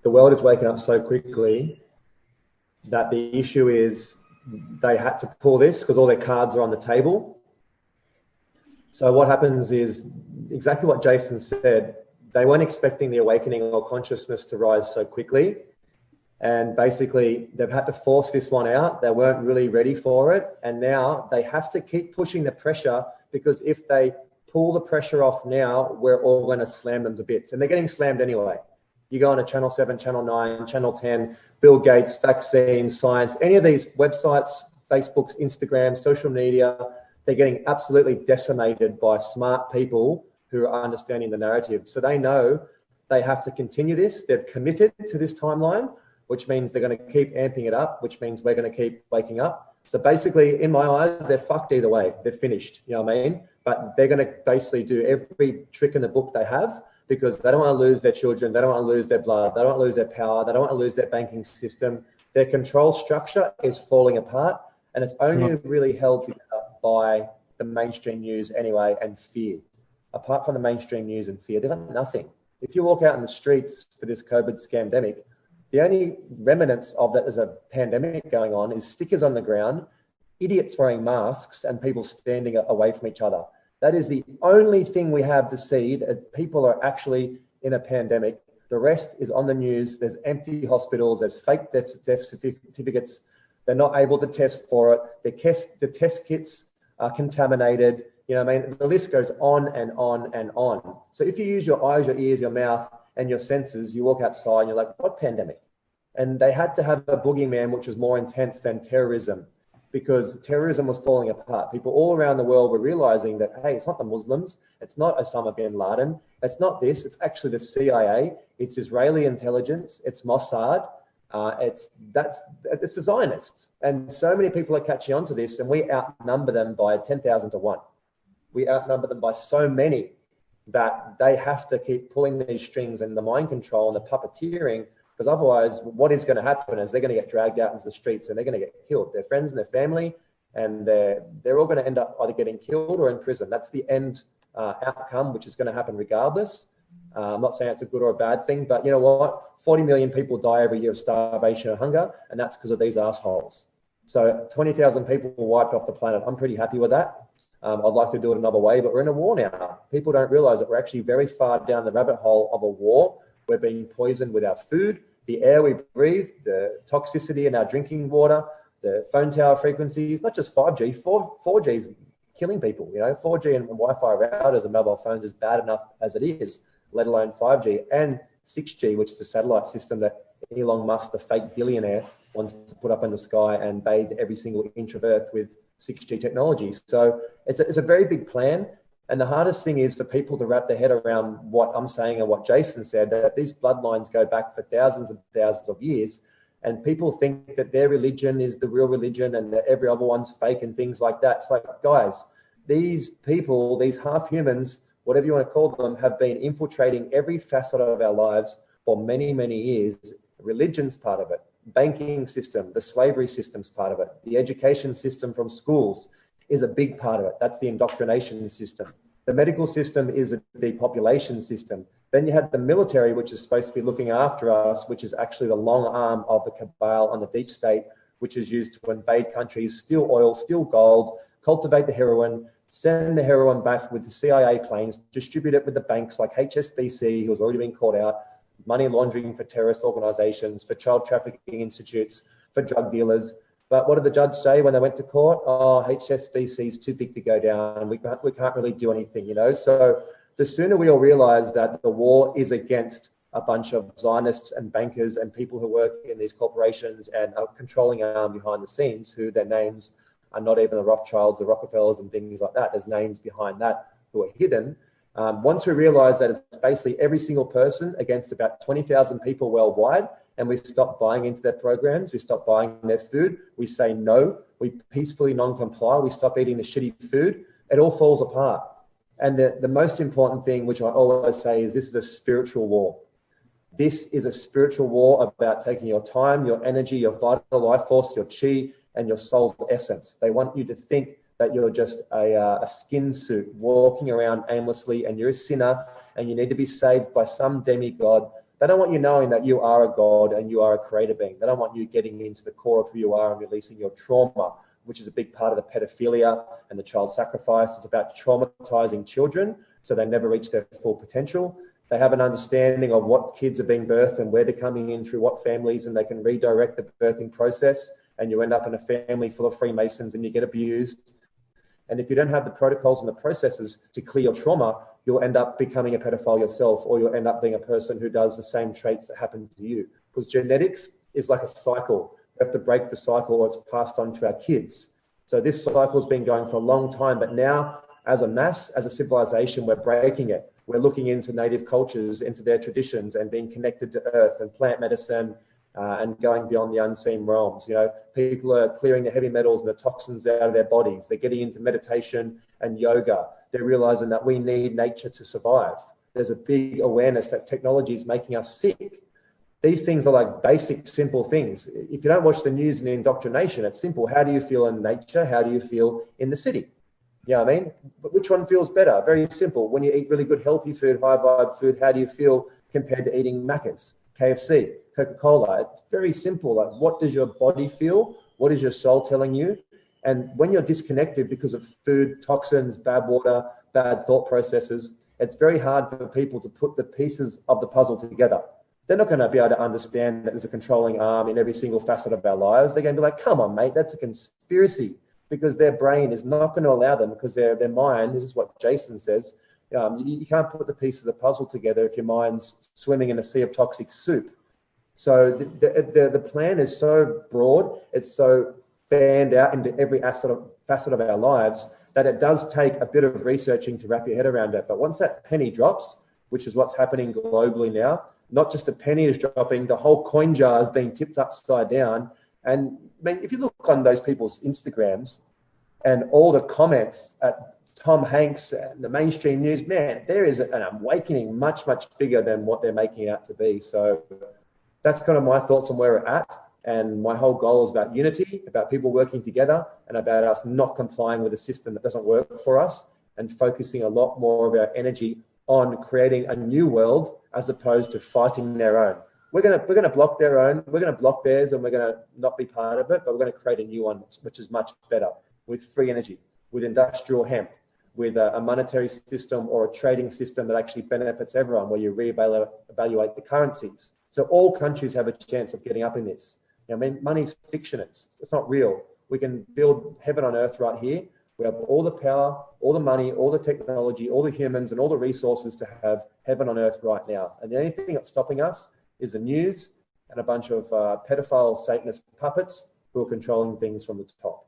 the world is waking up so quickly that the issue is they had to pull this because all their cards are on the table. So what happens is exactly what Jason said. They weren't expecting the awakening or consciousness to rise so quickly. And basically, they've had to force this one out. They weren't really ready for it. And now they have to keep pushing the pressure, because if they pull the pressure off now, we're all going to slam them to bits. And they're getting slammed anyway. You go on to Channel 7, Channel 9, Channel 10, Bill Gates, vaccines, science, any of these websites, Facebooks, Instagram, social media, they're getting absolutely decimated by smart people who are understanding the narrative. So they know they have to continue this. They've committed to this timeline, which means they're going to keep amping it up, which means we're going to keep waking up. So basically, in my eyes, they're fucked either way. They're finished, you know what I mean? But they're going to basically do every trick in the book they have, because they don't want to lose their children. They don't want to lose their blood. They don't want to lose their power. They don't want to lose their banking system. Their control structure is falling apart, and it's only really held together by the mainstream news anyway, and fear. Apart from the mainstream news and fear, they've got nothing. If you walk out in the streets for this COVID scamdemic, the only remnants of that as a pandemic going on is stickers on the ground, idiots wearing masks, and people standing away from each other. That is the only thing we have to see that people are actually in a pandemic. The rest is on the news. There's empty hospitals. There's fake death certificates. They're not able to test for it. The test kits are contaminated. You know what I mean? The list goes on and on and on. So if you use your eyes, your ears, your mouth, and your senses, you walk outside and you're like, what pandemic? And they had to have a boogeyman which was more intense than terrorism, because terrorism was falling apart. People all around the world were realizing that, hey, it's not the Muslims, it's not Osama bin Laden, it's not this, it's actually the CIA, it's Israeli intelligence, it's Mossad, it's the Zionists. And so many people are catching on to this, and we outnumber them by 10,000 to 1. We outnumber them by so many that they have to keep pulling these strings and the mind control and the puppeteering, because otherwise what is going to happen is they're going to get dragged out into the streets and they're going to get killed. Their friends and their family, and they're all going to end up either getting killed or in prison. That's the end outcome, which is going to happen regardless. I'm not saying it's a good or a bad thing, but you know what? 40 million people die every year of starvation and hunger, and that's because of these assholes. So 20,000 people were wiped off the planet. I'm pretty happy with that. I'd like to do it another way, but we're in a war now. People don't realize that we're actually very far down the rabbit hole of a war. We're being poisoned with our food, the air we breathe, the toxicity in our drinking water, the phone tower frequencies, not just 5G, 4G is killing people. You know, 4G and Wi-Fi routers and mobile phones is bad enough as it is, let alone 5G and 6G, which is a satellite system that Elon Musk, the fake billionaire, wants to put up in the sky and bathe every single inch of Earth with 6G technology. So it's a very big plan. And the hardest thing is for people to wrap their head around what I'm saying and what Jason said, that these bloodlines go back for thousands and thousands of years. And people think that their religion is the real religion and that every other one's fake and things like that. It's like, guys, these people, these half humans, whatever you want to call them, have been infiltrating every facet of our lives for many, many years. Religion's part of it. Banking system, the slavery system's part of it. The education system from schools is a big part of it. That's the indoctrination system. The medical system is a depopulation system. Then you have the military, which is supposed to be looking after us, which is actually the long arm of the cabal on the deep state, which is used to invade countries, steal oil, steal gold, cultivate the heroin, send the heroin back with the CIA planes, distribute it with the banks like HSBC, who's already been caught out, money laundering for terrorist organizations, for child trafficking institutes, for drug dealers. But what did the judge say when they went to court? Oh, HSBC is too big to go down. We can't really do anything, you know. So the sooner we all realize that the war is against a bunch of Zionists and bankers and people who work in these corporations and are controlling arm behind the scenes, who their names are not even the Rothschilds, the Rockefellers and things like that. There's names behind that who are hidden. Once we realize that it's basically every single person against about 20,000 people worldwide, and we stop buying into their programs, we stop buying their food, we say no, we peacefully non-comply, we stop eating the shitty food, it all falls apart. And the most important thing, which I always say, is this is a spiritual war. This is a spiritual war about taking your time, your energy, your vital life force, your chi, and your soul's essence. They want you to think that you're just a skin suit walking around aimlessly and you're a sinner and you need to be saved by some demigod They don't want you knowing that you are a God and you are a creator being. They don't want you getting into the core of who you are and releasing your trauma, which is a big part of the pedophilia and the child sacrifice. It's about traumatizing children so they never reach their full potential. They have an understanding of what kids are being birthed and where they're coming in through what families, and they can redirect the birthing process, and you end up in a family full of Freemasons and you get abused. And if you don't have the protocols and the processes to clear your trauma, you'll end up becoming a pedophile yourself, or you'll end up being a person who does the same traits that happen to you. Because genetics is like a cycle. We have to break the cycle or it's passed on to our kids. So this cycle has been going for a long time, but now as a mass, as a civilization, we're breaking it. We're looking into native cultures, into their traditions, and being connected to earth and plant medicine, and going beyond the unseen realms. You know, people are clearing the heavy metals and the toxins out of their bodies. They're getting into meditation and yoga. They're realizing that we need nature to survive. There's a big awareness that technology is making us sick. These things are like basic, simple things. If you don't watch the news and the indoctrination, it's simple. How do you feel in nature? How do you feel in the city? You know what I mean? But which one feels better? Very simple. When you eat really good, healthy food, high vibe food, how do you feel compared to eating Macca's, KFC, Coca-Cola? It's very simple. Like, what does your body feel? What is your soul telling you? And when you're disconnected because of food, toxins, bad water, bad thought processes, it's very hard for people to put the pieces of the puzzle together. They're not going to be able to understand that there's a controlling arm in every single facet of our lives. They're going to be like, come on, mate, that's a conspiracy. Because their brain is not going to allow them, because their mind, this is what Jason says, you can't put the pieces of the puzzle together if your mind's swimming in a sea of toxic soup. So the plan is so broad, it's so fanned out into every facet of our lives, that it does take a bit of researching to wrap your head around it. But once that penny drops, which is what's happening globally now, not just a penny is dropping, the whole coin jar is being tipped upside down. And I mean, if you look on those people's Instagrams and all the comments at Tom Hanks and the mainstream news, man, there is an awakening much, much bigger than what they're making out to be. So that's kind of my thoughts on where we're at. And my whole goal is about unity, about people working together, and about us not complying with a system that doesn't work for us, and focusing a lot more of our energy on creating a new world as opposed to fighting their own. We're going to block their own, we're going to block theirs, and we're going to not be part of it, but we're going to create a new one, which is much better, with free energy, with industrial hemp, with a monetary system or a trading system that actually benefits everyone, where you reevaluate the currencies. So all countries have a chance of getting up in this. I mean, money's fiction, it's not real. We can build heaven on earth right here. We have all the power, all the money, all the technology, all the humans, and all the resources to have heaven on earth right now. And the only thing that's stopping us is the news and a bunch of pedophile Satanist puppets who are controlling things from the top.